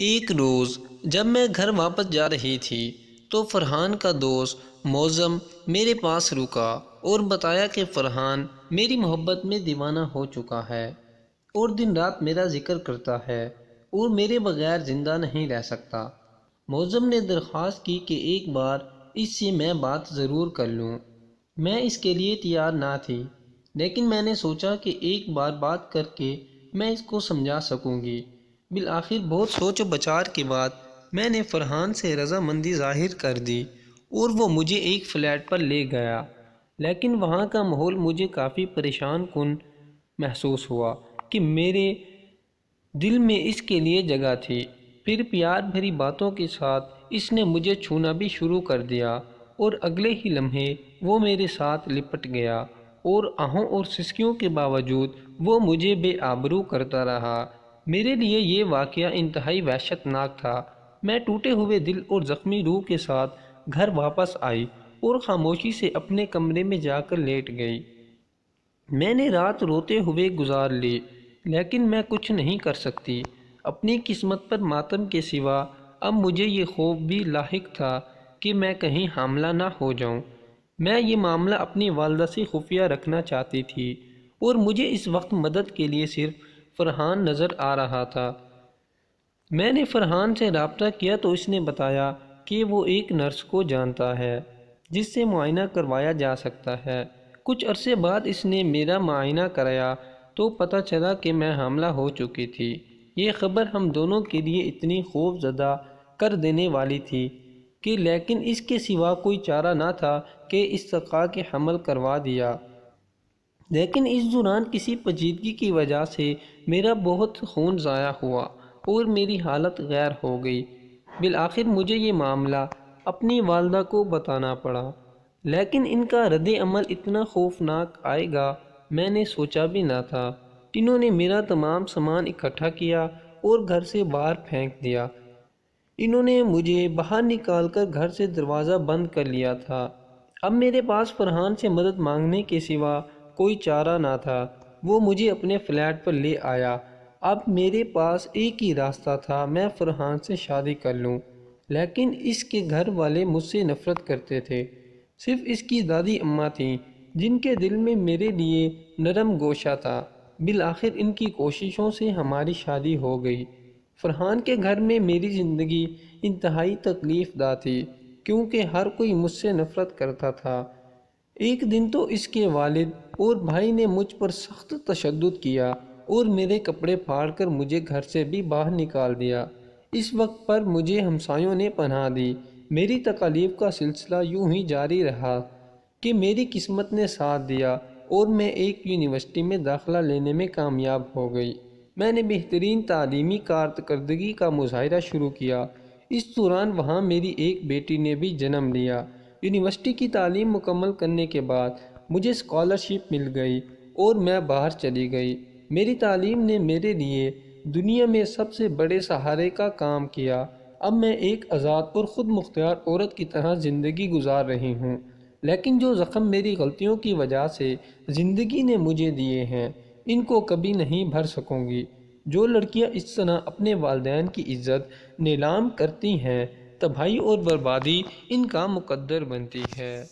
ایک روز جب میں گھر واپس جا رہی تھی تو فرحان کا دوست معظم میرے پاس رکا اور بتایا کہ فرحان میری محبت میں دیوانہ ہو چکا ہے اور دن رات میرا ذکر کرتا ہے اور میرے بغیر زندہ نہیں رہ سکتا۔ معظم نے درخواست کی کہ ایک بار اس سے میں بات ضرور کر لوں۔ میں اس کے لیے تیار نہ تھی، لیکن میں نے سوچا کہ ایک بار بات کر کے میں اس کو سمجھا سکوں گی۔ بالآخر بہت سوچ و بچار کے بعد میں نے فرحان سے رضامندی ظاہر کر دی اور وہ مجھے ایک فلیٹ پر لے گیا، لیکن وہاں کا ماحول مجھے کافی پریشان کن محسوس ہوا کہ میرے دل میں اس کے لیے جگہ تھی۔ پھر پیار بھری باتوں کے ساتھ اس نے مجھے چھونا بھی شروع کر دیا اور اگلے ہی لمحے وہ میرے ساتھ لپٹ گیا اور آہوں اور سسکیوں کے باوجود وہ مجھے بے آبرو کرتا رہا۔ میرے لیے یہ واقعہ انتہائی وحشت ناک تھا۔ میں ٹوٹے ہوئے دل اور زخمی روح کے ساتھ گھر واپس آئی اور خاموشی سے اپنے کمرے میں جا کر لیٹ گئی۔ میں نے رات روتے ہوئے گزار لی، لیکن میں کچھ نہیں کر سکتی۔ اپنی قسمت پر ماتم کے سوا اب مجھے یہ خوف بھی لاحق تھا کہ میں کہیں حاملہ نہ ہو جاؤں۔ میں یہ معاملہ اپنی والدہ سے خفیہ رکھنا چاہتی تھی اور مجھے اس وقت مدد کے لیے صرف فرحان نظر آ رہا تھا۔ میں نے فرحان سے رابطہ کیا تو اس نے بتایا کہ وہ ایک نرس کو جانتا ہے جس سے معائنہ کروایا جا سکتا ہے۔ کچھ عرصے بعد اس نے میرا معائنہ کرایا تو پتہ چلا کہ میں حاملہ ہو چکی تھی۔ یہ خبر ہم دونوں کے لیے اتنی خوف زدہ کر دینے والی تھی کہ لیکن اس کے سوا کوئی چارہ نہ تھا کہ استقاء کے حمل کروا دیا۔ لیکن اس دوران کسی پیچیدگی کی وجہ سے میرا بہت خون ضائع ہوا اور میری حالت غیر ہو گئی۔ بالآخر مجھے یہ معاملہ اپنی والدہ کو بتانا پڑا، لیکن ان کا رد عمل اتنا خوفناک آئے گا میں نے سوچا بھی نہ تھا۔ انہوں نے میرا تمام سامان اکٹھا کیا اور گھر سے باہر پھینک دیا۔ انہوں نے مجھے باہر نکال کر گھر سے دروازہ بند کر لیا تھا۔ اب میرے پاس فرحان سے مدد مانگنے کے سوا کوئی چارہ نہ تھا۔ وہ مجھے اپنے فلیٹ پر لے آیا۔ اب میرے پاس ایک ہی راستہ تھا، میں فرحان سے شادی کر لوں، لیکن اس کے گھر والے مجھ سے نفرت کرتے تھے۔ صرف اس کی دادی اماں تھیں جن کے دل میں میرے لیے نرم گوشہ تھا۔ بالآخر ان کی کوششوں سے ہماری شادی ہو گئی۔ فرحان کے گھر میں میری زندگی انتہائی تکلیف دہ تھی کیونکہ ہر کوئی مجھ سے نفرت کرتا تھا۔ ایک دن تو اس کے والد اور بھائی نے مجھ پر سخت تشدد کیا اور میرے کپڑے پھاڑ کر مجھے گھر سے بھی باہر نکال دیا۔ اس وقت پر مجھے ہمسایوں نے پناہ دی۔ میری تکالیف کا سلسلہ یوں ہی جاری رہا کہ میری قسمت نے ساتھ دیا اور میں ایک یونیورسٹی میں داخلہ لینے میں کامیاب ہو گئی۔ میں نے بہترین تعلیمی کارکردگی کا مظاہرہ شروع کیا۔ اس دوران وہاں میری ایک بیٹی نے بھی جنم لیا۔ یونیورسٹی کی تعلیم مکمل کرنے کے بعد مجھے اسکالرشپ مل گئی اور میں باہر چلی گئی۔ میری تعلیم نے میرے لیے دنیا میں سب سے بڑے سہارے کا کام کیا۔ اب میں ایک آزاد اور خود مختار عورت کی طرح زندگی گزار رہی ہوں، لیکن جو زخم میری غلطیوں کی وجہ سے زندگی نے مجھے دیے ہیں ان کو کبھی نہیں بھر سکوں گی۔ جو لڑکیاں اس طرح اپنے والدین کی عزت نیلام کرتی ہیں، تباہی اور بربادی ان کا مقدر بنتی ہے۔